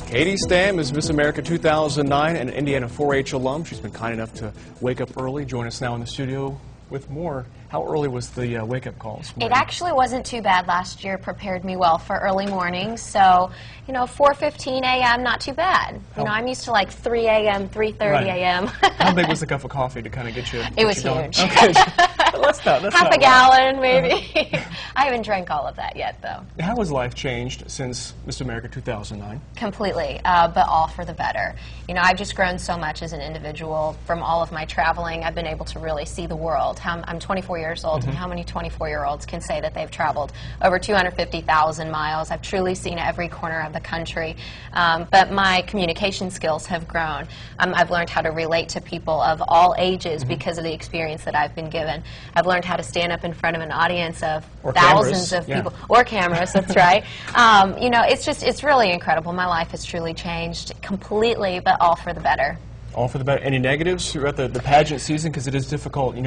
Katie Stam is Miss America 2009 and an Indiana 4-H alum. She's been kind enough to wake up early, join us now in the studio with more. How early was the wake-up call this morning? It actually wasn't too bad last year. Prepared me well for early mornings. So, 4:15 a.m., not too bad. I'm used to like 3 a.m., 3:30 a.m. How big was the cup of coffee to kind of get you? It was huge. Okay. That's Half a gallon, maybe. I haven't drank all of that yet, though. How has life changed since Miss America 2009? Completely, but all for the better. I've just grown so much as an individual from all of my traveling. I've been able to really see the world. I'm 24 years old, and how many 24-year-olds can say that they've traveled over 250,000 miles? I've truly seen every corner of the country, but my communication skills have grown. I've learned how to relate to people of all ages because of the experience that I've been given. I've learned how to stand up in front of an audience of thousands of people, or cameras, that's right. It's really incredible. My life has truly changed completely, but all for the better. All for the better. Any negatives throughout the pageant season? Because it is difficult,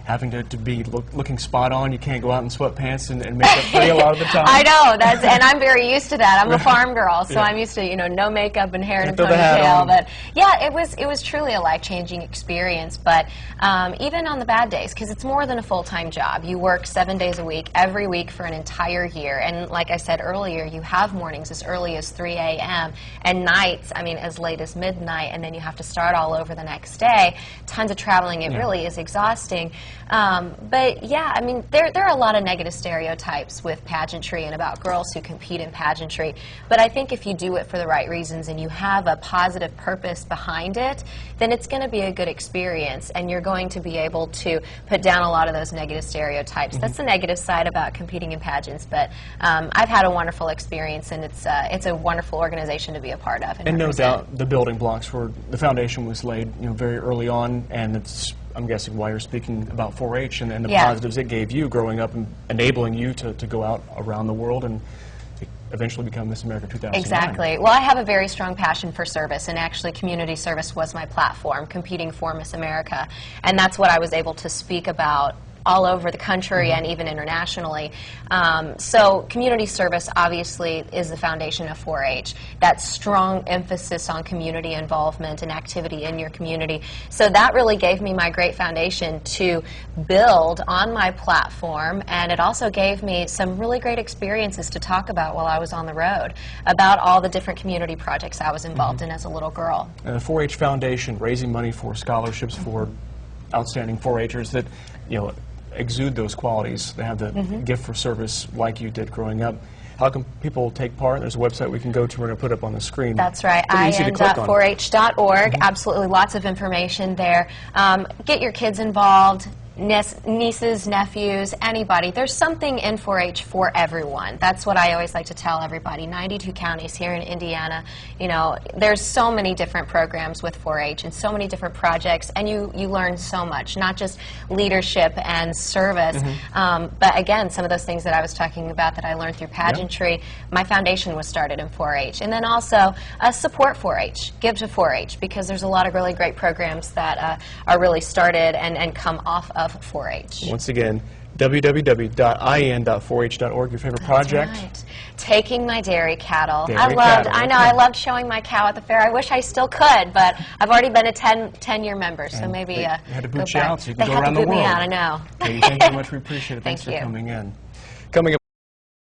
having to be looking spot on. You can't go out in sweatpants and makeup free a lot of the time. I know, and I'm very used to that. I'm a farm girl, so I'm used to no makeup and hair and a ponytail. But yeah, it was truly a life-changing experience. But even on the bad days, because it's more than a full-time job. You work 7 days a week, every week for an entire year. And like I said earlier, you have mornings as early as 3 a.m. and nights, as late as midnight, and then you have to start all over the next day. Tons of traveling. It really is exhausting. But yeah, there are a lot of negative stereotypes with pageantry and about girls who compete in pageantry. But I think if you do it for the right reasons and you have a positive purpose behind it, then it's going to be a good experience, and you're going to be able to put down a lot of those negative stereotypes. That's the negative side about competing in pageants. But I've had a wonderful experience, and it's a wonderful organization to be a part of. And no doubt, the building blocks for the foundation was laid, very early on, and it's, I'm guessing, why you're speaking about 4-H and the positives it gave you growing up and enabling you to go out around the world and eventually become Miss America 2009. Exactly. Well, I have a very strong passion for service, and actually community service was my platform, competing for Miss America. And that's what I was able to speak about all over the country and even internationally. So community service obviously is the foundation of 4-H. That strong emphasis on community involvement and activity in your community. So that really gave me my great foundation to build on my platform, and it also gave me some really great experiences to talk about while I was on the road, about all the different community projects I was involved in as a little girl. And the 4-H Foundation, raising money for scholarships for outstanding 4-Hers that, exude those qualities. They have the gift for service like you did growing up. How can people take part? There's a website we can go to. We're going to put up on the screen. That's right. IN.4H.org. Absolutely lots of information there. Get your kids involved. Nieces, nephews, anybody. There's something in 4-H for everyone. That's what I always like to tell everybody. 92 counties here in Indiana. There's so many different programs with 4-H and so many different projects, and you learn so much, not just leadership and service, but again, some of those things that I was talking about that I learned through pageantry. My foundation was started in 4-H, and then also support 4-H, give to 4-H, because there's a lot of really great programs that are really started and come off of 4-H. Once again, www.in.4h.org. Your favorite project? Right. Taking my dairy cattle. I loved showing my cow at the fair. I wish I still could, but I've already been a 10-year member, so maybe they had to boot you out so you could go around the world. They had to boot me out, I know. Okay, thank you very much. We appreciate it. Thanks for coming in. Coming up